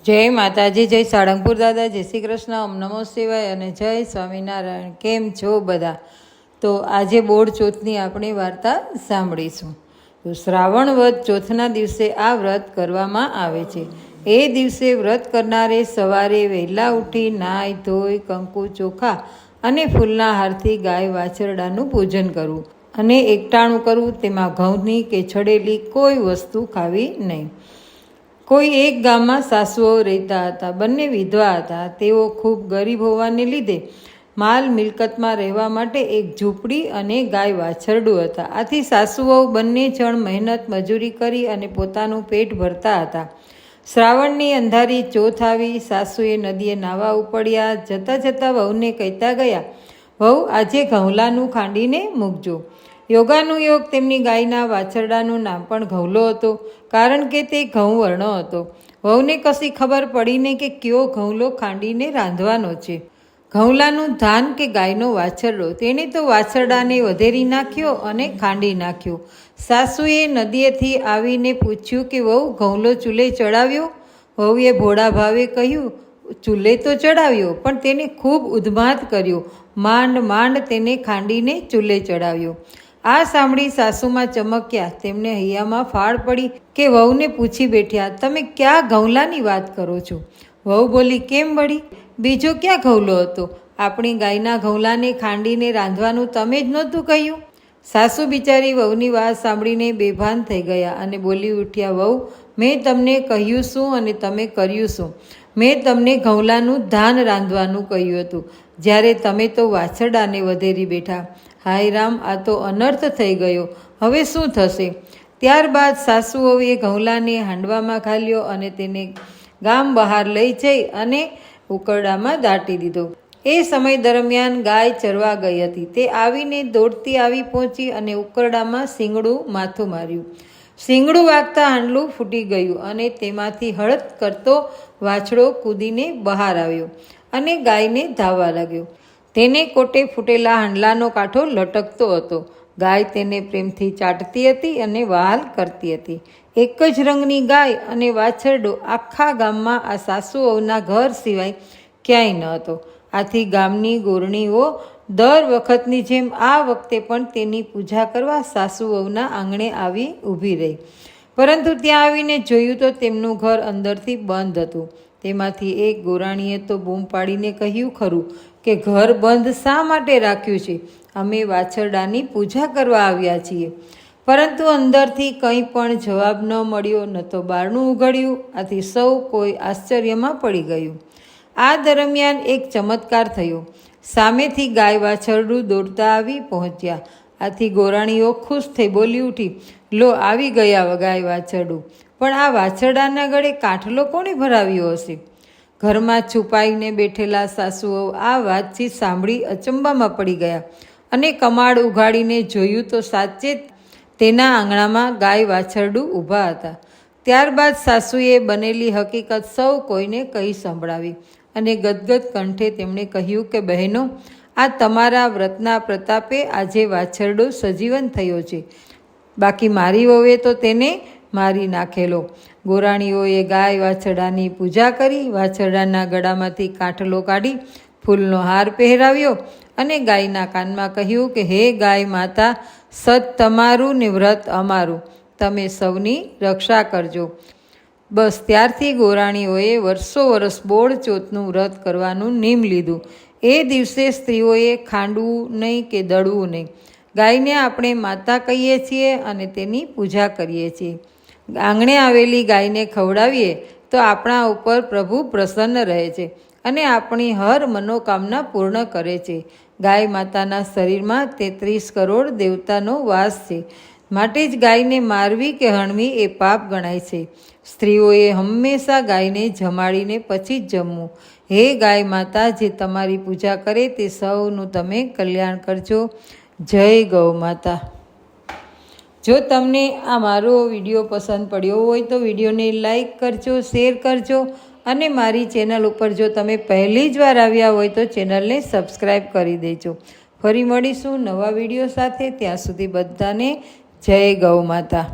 જય માતાજી, જય સાળંગપુર દાદા, જય શ્રી કૃષ્ણ, ઓમ નમો શિવાય અને જય સ્વામિનારાયણ। કેમ છો બધા? તો આજે બોડ ચોથની આપણે વાર્તા સાંભળીશું। તો શ્રાવણ વદ ચોથના દિવસે આ વ્રત કરવામાં આવે છે। એ દિવસે વ્રત કરનારે સવારે વહેલા ઉઠી નાહી ધોઈ કંકુ ચોખા અને ફૂલના હારથી ગાય વાછરડાનું પૂજન કરવું અને એકટાણું કરવું। તેમાં ઘઉંની કે છડેલી કોઈ વસ્તુ ખાવી નહીં। કોઈ એક ગામમાં સાસુઓ રહેતા હતા। બંને વિધવા હતા। તેઓ ખૂબ ગરીબ હોવાને લીધે માલ મિલકતમાં રહેવા માટે એક ઝૂંપડી અને ગાય વાછરડું હતા। આથી સાસુઓ બંને જણ મહેનત મજૂરી કરી અને પોતાનું પેટ ભરતા હતા। શ્રાવણની અંધારી ચોથ આવી। સાસુએ નદીએ નાહવા ઉપડ્યા। જતાં જતાં વહુને કહેતા ગયા, વહુ, આજે ઘઉંલાનું ખાંડીને મૂકજો। યોગાનુયોગ તેમની ગાયના વાછરડાનું નામ પણ ઘઉલો હતો, કારણ કે તે ઘઉં વર્ણો હતો। વહુને કશી ખબર પડી નહીં કે કયો ઘઉંલો ખાંડીને રાંધવાનો છે। ઘઉંલાનું ધાન કે ગાયનો વાછરડો? તેણે તો વાછરડાને વધેરી નાખ્યો અને ખાંડી નાખ્યો। સાસુએ નદીએથી આવીને પૂછ્યું કે વહુ, ઘઉંલો ચૂલે ચડાવ્યો? વહુએ ભોળા ભાવે કહ્યું, ચૂલે તો ચડાવ્યો, પણ તેને ખૂબ ઉદ્માત કર્યો। માંડ માંડ તેને ખાંડીને ચૂલે ચડાવ્યો। આ સાંભળી સાસુમાં ચમક્યા। તેમને હૈયામાં ફાળ પડી કે વહુને પૂછી બેઠ્યા, તમે ક્યાં ઘઉંલાની વાત કરો છો? વહુ બોલી, કેમ વળી? બીજો ક્યાં ઘઉંલો હતો? આપણી ગાયના ઘઉંલાને ખાંડીને રાંધવાનું તમે જ નહોતું કહ્યું? સાસુ બિચારી વહુની વાત સાંભળીને બેભાન થઈ ગયા અને બોલી ઉઠ્યા, વહુ, મેં તમને કહ્યું શું અને તમે કર્યું શું? મેં તમને ઘઉંલાનું ધાન રાંધવાનું કહ્યું હતું, જ્યારે તમે તો વાછરડાને વધેરી બેઠા। હાય રામ, આ તો અનર્થ થઈ ગયો। હવે શું થશે? ત્યારબાદ સાસુઓએ ઘઉંલાને હાંડવામાં ઘાલ્યો અને તેને ગામ બહાર લઈ જઈ અને ઉકરડામાં દાટી દીધો। એ સમય દરમિયાન ગાય ચરવા ગઈ હતી। તે આવીને દોડતી આવી પહોંચી અને ઉકરડામાં શીંગડું માથું માર્યું। શીંગડું વાગતા હાંડલું ફૂટી ગયું અને તેમાંથી હળદ કરતો વાછડો કૂદીને બહાર આવ્યો અને ગાયને ધાવવા લાગ્યો। તેને કોટે ફૂટેલા હાંડલાનો કાંઠો લટકતો હતો। ગાય તેને પ્રેમથી ચાટતી હતી અને વહાલ કરતી હતી। એક જ રંગની ગાય અને વાછરડો આખા ગામમાં આ સાસુઓના ઘર સિવાય ક્યાંય ન હતો। આથી ગામની ગોરણીઓ દર વખતની જેમ આ વખતે પણ તેની પૂજા કરવા સાસુઓના આંગણે આવી ઊભી રહી। પરંતુ ત્યાં આવીને જોયું તો તેમનું ઘર અંદરથી બંધ હતું। તેમાંથી એક ગોરાણીએ તો બૂમ પાડીને કહ્યું ખરું કે ઘર બંધ શા માટે રાખ્યું છે? અમે વાછરડાની પૂજા કરવા આવ્યા છીએ। પરંતુ અંદરથી કંઈ પણ જવાબ ન મળ્યો, ન તો બારણું ઉઘડ્યું। આથી સૌ કોઈ આશ્ચર્યમાં પડી ગયું। આ દરમિયાન એક ચમત્કાર થયો। સામેથી ગાય વાછરડું દોડતા આવી પહોંચ્યા। આથી ગોરાણીઓ ખુશ થઈ બોલી ઉઠી, લો, આવી ગયા ગાય વાછરડું। પણ આ વાછરડાના ગળે કાંઠલો કોણે ભરાવ્યો હશે? ઘરમાં છુપાઈને બેઠેલા સાસુઓ આ વાતચીત સાંભળી અચંબામાં પડી ગયા અને કમાડ ઉઘાડીને જોયું તો સાચે તેના આંગણામાં ગાય વાછરડું ઊભા હતા। ત્યારબાદ સાસુએ બનેલી હકીકત સૌ કોઈને કહી સંભળાવી અને ગદગદ કંઠે તેમણે કહ્યું કે બહેનો, આ તમારા વ્રતના પ્રતાપે આજે વાછરડો સજીવન થયો છે, બાકી મારી વહુએ તો તેને મારી નાખેલો। ગોરાણીઓએ ગાય વાછરડાની પૂજા કરી, વાછરડાના ગળામાંથી કાંઠલો કાઢી ફૂલનો હાર પહેરાવ્યો અને ગાયના કાનમાં કહ્યું કે હે ગાય માતા, સત તમારું ને વ્રત અમારું, તમે સૌની રક્ષા કરજો। બસ ત્યારથી ગોરાણીઓએ વર્ષો વર્ષ બોડ ચોથનું વ્રત કરવાનું નીમ લીધું। એ દિવસે સ્ત્રીઓએ ખાંડવું નહીં કે દળવું નહીં। ગાયને આપણે માતા કહીએ છીએ અને તેની પૂજા કરીએ છીએ। આંગણે આવેલી ગાયને ખવડાવીએ તો આપણા ઉપર પ્રભુ પ્રસન્ન રહે છે અને આપણી હર મનોકામના પૂર્ણ કરે છે। ગાય માતાના શરીરમાં 33 કરોડ દેવતાનો વાસ છે, માટે જ ગાયને મારવી કે હણવી એ પાપ ગણાય છે। સ્ત્રીઓએ હંમેશા ગાયને જમાડીને પછી જ જમવું। હે ગાય માતા, જે તમારી પૂજા કરે તે સૌનું તમે કલ્યાણ કરજો। જય ગૌ માતા। જો તમને આ મારો વિડીયો પસંદ પડ્યો હોય તો વિડીયોને લાઈક કરજો, શેર કરજો અને મારી ચેનલ ઉપર જો તમે પહેલી જ વાર આવ્યા હોય તો ચેનલને સબસ્ક્રાઈબ કરી દેજો। ફરી મળીશું નવા વિડીયો સાથે। ત્યાં સુધી બધાને જય ગૌ માતા।